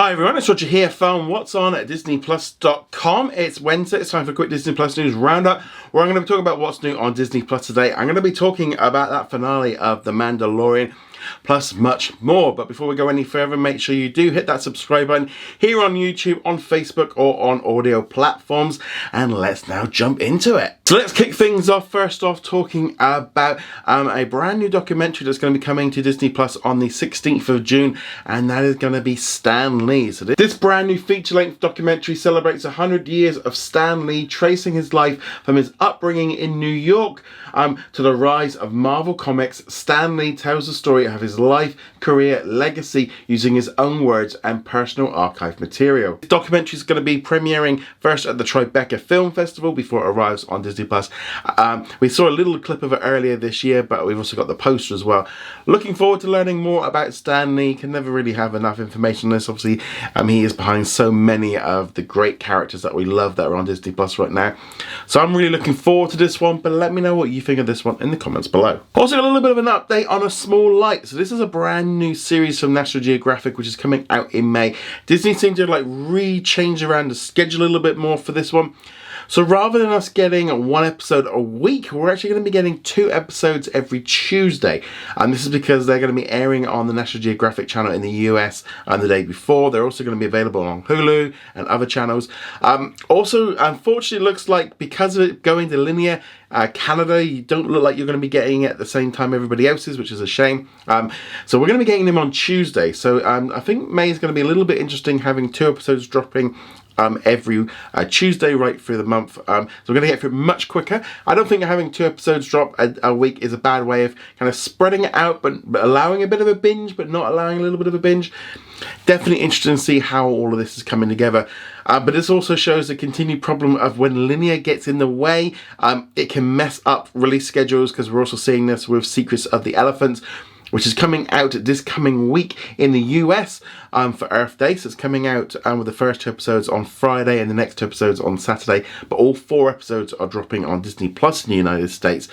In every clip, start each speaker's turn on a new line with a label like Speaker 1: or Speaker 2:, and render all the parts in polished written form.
Speaker 1: Hi everyone, it's Roger here from What's On at DisneyPlus.com. It's Wednesday, it's time for a quick Disney Plus news roundup where I'm going to be talking about what's new on Disney Plus today. I'm going to be talking about that finale of The Mandalorian, plus much more. But before we go any further, make sure you do hit that subscribe button here on YouTube, on Facebook or on audio platforms, and let's now jump into it. So let's kick things off first off talking about a brand new documentary that's going to be coming to Disney Plus on the 16th of June, and that is going to be Stan Lee. So this brand new feature-length documentary celebrates 100 years of Stan Lee, tracing his life from his upbringing in New York to the rise of Marvel Comics. Stan Lee tells the story of his life, career, legacy using his own words and personal archive material. The documentary is going to be premiering first at the Tribeca Film Festival before it arrives on Disney Plus. We saw a little clip of it earlier this year, but we've also got the poster as well. Looking forward to learning more about Stan Lee. Can never really have enough information on this. Obviously, he is behind so many of the great characters that we love that are on Disney Plus right now. So I'm really looking forward to this one, but let me know what you think of this one in the comments below. Also got a little bit of an update on A Small Light. So this is a brand new series from National Geographic which is coming out in May. Disney seemed to re-change around the schedule a little bit more for this one. So rather than us getting one episode a week, we're actually going to be getting 2 episodes every Tuesday. And this is because they're going to be airing on the National Geographic channel in the US the day before. They're also going to be available on Hulu and other channels. Also, unfortunately, it looks like because of it going to linear, Canada, you don't look like you're going to be getting it at the same time everybody else is, which is a shame. So we're going to be getting them on Tuesday. So I think May is going to be a little bit interesting, having 2 episodes dropping every Tuesday right through the month. So we're going to get through it much quicker. I don't think having 2 episodes drop a week is a bad way of kind of spreading it out, but allowing a bit of a binge, but not allowing a little bit of a binge. Definitely interested to see how all of this is coming together. But this also shows the continued problem of when linear gets in the way, it can mess up release schedules, because we're also seeing this with Secrets of the Elephant, which is coming out this coming week in the US for Earth Day. So it's coming out with the first 2 episodes on Friday and the next 2 episodes on Saturday. But all 4 episodes are dropping on Disney Plus in the United States.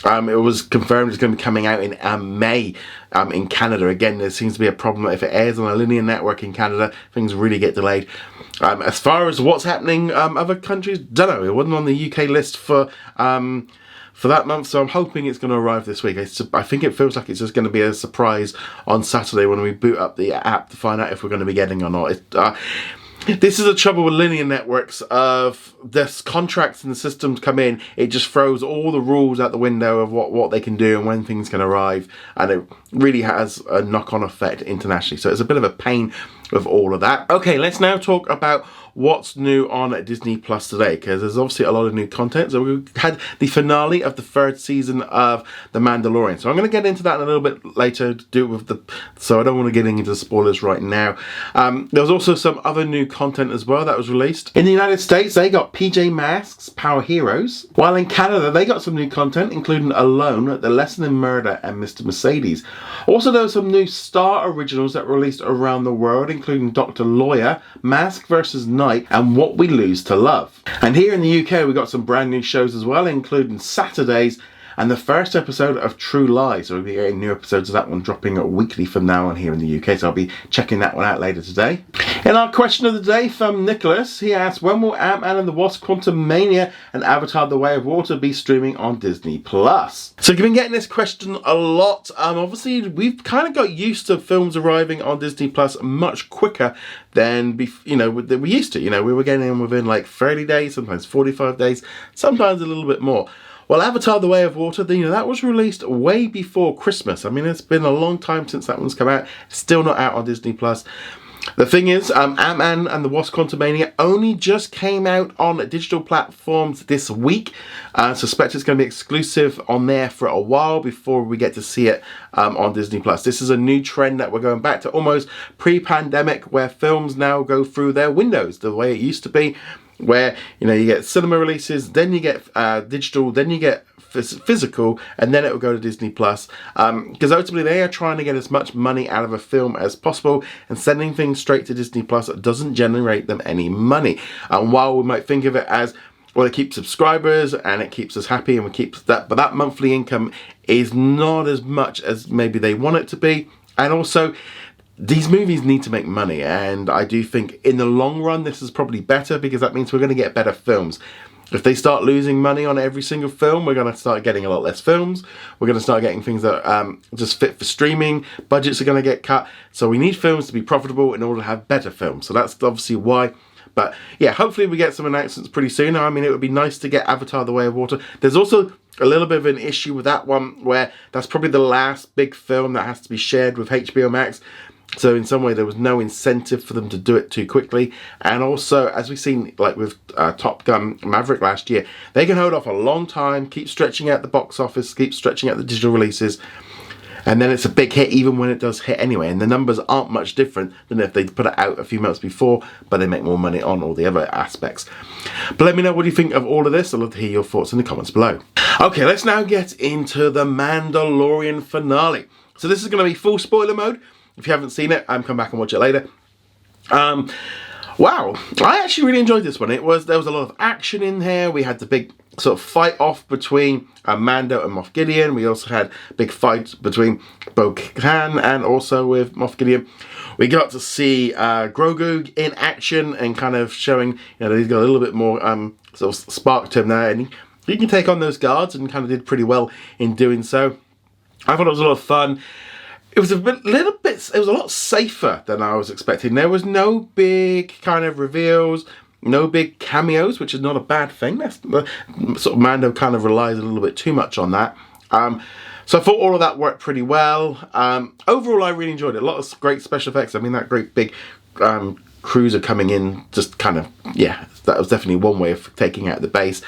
Speaker 1: It was confirmed it's going to be coming out in May in Canada. Again, there seems to be a problem. If it airs on a linear network in Canada, things really get delayed. As far as what's happening other countries, don't know. It wasn't on the UK list for that month, so I'm hoping it's going to arrive this week. I think it feels like it's just going to be a surprise on Saturday when we boot up the app to find out if we're going to be getting or not. This is the trouble with linear networks of this contracts and the systems come in. It just throws all the rules out the window of what they can do and when things can arrive, and it really has a knock-on effect internationally. So it's a bit of a pain with all of that. Okay, let's now talk about what's new on Disney Plus today, because there's obviously a lot of new content. So we had the finale of the 3rd season of The Mandalorian. So I'm going to get into that in a little bit later to do with so I don't want to get into the spoilers right now. There was also some other new content as well that was released. In the United States, they got PJ Masks, Power Heroes, while in Canada, they got some new content, including Alone, The Lesson in Murder, and Mr. Mercedes. Also, there were some new Star originals that were released around the world, including Dr. Lawyer, Mask vs. Night, and What We Lose to Love. And here in the UK, we got some brand new shows as well, including Saturdays and the first episode of True Lies. So we'll be getting new episodes of that one dropping weekly from now on here in the UK. So I'll be checking that one out later today. In our question of the day from Nicholas, he asked, when will Ant-Man and the Wasp Quantamania and Avatar The Way of Water be streaming on Disney Plus? So you've been getting this question a lot. Obviously, we've kind of got used to films arriving on Disney Plus much quicker than we used to. We were getting them within like 30 days, sometimes 45 days, sometimes a little bit more. Well, Avatar The Way of Water, that was released way before Christmas. I mean, it's been a long time since that one's come out. It's still not out on Disney Plus. The thing is, Ant-Man and the Wasp Quantumania only just came out on digital platforms this week. I suspect it's going to be exclusive on there for a while before we get to see it on Disney Plus. This is a new trend that we're going back to almost pre-pandemic, where films now go through their windows the way it used to be, where you get cinema releases, then you get digital, then you get physical, and then it will go to Disney Plus, because ultimately they are trying to get as much money out of a film as possible, and sending things straight to Disney Plus doesn't generate them any money. And while we might think of it as, well, it keeps subscribers and it keeps us happy and we keep that, but that monthly income is not as much as maybe they want it to be. And also, these movies need to make money, and I do think in the long run this is probably better, because that means we're going to get better films. If they start losing money on every single film, we're going to start getting a lot less films. We're going to start getting things that just fit for streaming. Budgets are going to get cut. So we need films to be profitable in order to have better films. So that's obviously why. But yeah, hopefully we get some announcements pretty soon. I mean, it would be nice to get Avatar: The Way of Water. There's also a little bit of an issue with that one, where that's probably the last big film that has to be shared with HBO Max. So in some way there was no incentive for them to do it too quickly. And also, as we've seen like with Top Gun Maverick last year, they can hold off a long time, keep stretching out the box office, keep stretching out the digital releases, and then it's a big hit even when it does hit anyway. And the numbers aren't much different than if they put it out a few months before, but they make more money on all the other aspects. But let me know what you think of all of this. I'd love to hear your thoughts in the comments below. Okay, let's now get into the Mandalorian finale. So this is going to be full spoiler mode. If you haven't seen it, come back and watch it later. Wow, I actually really enjoyed this one. There was a lot of action in here. We had the big sort of fight off between Mando and Moff Gideon. We also had a big fight between Bo-Katan and also with Moff Gideon. We got to see Grogu in action and kind of showing, that he's got a little bit more sort of spark to him there, and he can take on those guards, and kind of did pretty well in doing so. I thought it was a lot of fun. It was a lot safer than I was expecting. There was no big kind of reveals, no big cameos, which is not a bad thing. That's sort of Mando kind of relies a little bit too much on that. So I thought all of that worked pretty well. Overall, I really enjoyed it. A lot of great special effects. I mean, that great big cruiser coming in, just kind of, yeah, that was definitely one way of taking out the base.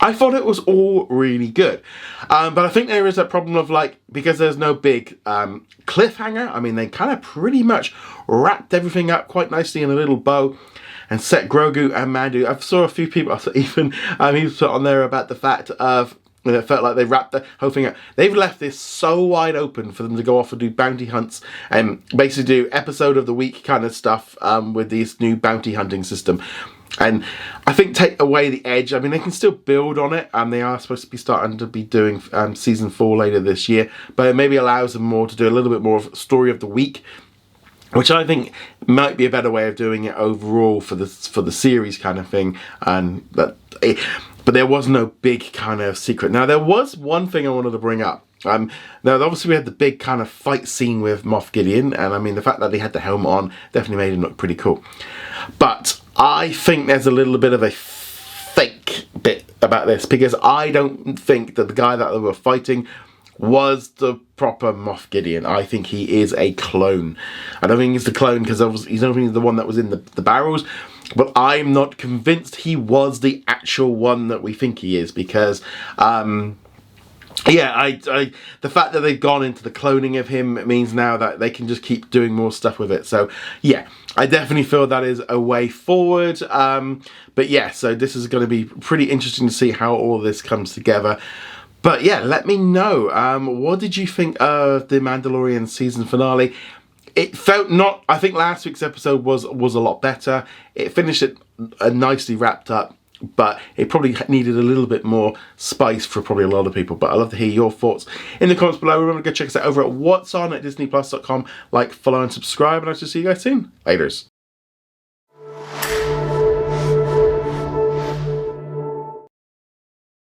Speaker 1: I thought it was all really good. But I think there is that problem of, like, because there's no big cliffhanger, I mean, they kind of pretty much wrapped everything up quite nicely in a little bow and set Grogu and Mando. I saw a few people, even he was put on there about the fact of, and it felt like they wrapped the whole thing up. They've left this so wide open for them to go off and do bounty hunts and basically do episode of the week kind of stuff with this new bounty hunting system. And I think take away the edge. I mean, they can still build on it, and they are supposed to be starting to be doing season 4 later this year, but it maybe allows them more to do a little bit more of story of the week, which I think might be a better way of doing it overall for the series kind of thing. And but there was no big kind of secret. Now, there was one thing I wanted to bring up. Now, obviously, we had the big kind of fight scene with Moff Gideon, and I mean, the fact that he had the helmet on definitely made him look pretty cool. But I think there's a little bit of a fake bit about this, because I don't think that the guy that they were fighting was the proper Moff Gideon. I think he is a clone. I don't think he's the clone because he's only the one that was in the barrels, but I'm not convinced he was the actual one that we think he is, because yeah, the fact that they've gone into the cloning of him means now that they can just keep doing more stuff with it. So yeah, I definitely feel that is a way forward. But yeah, so this is going to be pretty interesting to see how all this comes together. But yeah, let me know. What did you think of the Mandalorian season finale? It felt not... I think last week's episode was a lot better. It finished it nicely wrapped up, but it probably needed a little bit more spice for probably a lot of people. But I'd love to hear your thoughts in the comments below. Remember to go check us out over at what's on at disneyplus.com. Like, follow, and subscribe, and I'll see you guys soon. Laters.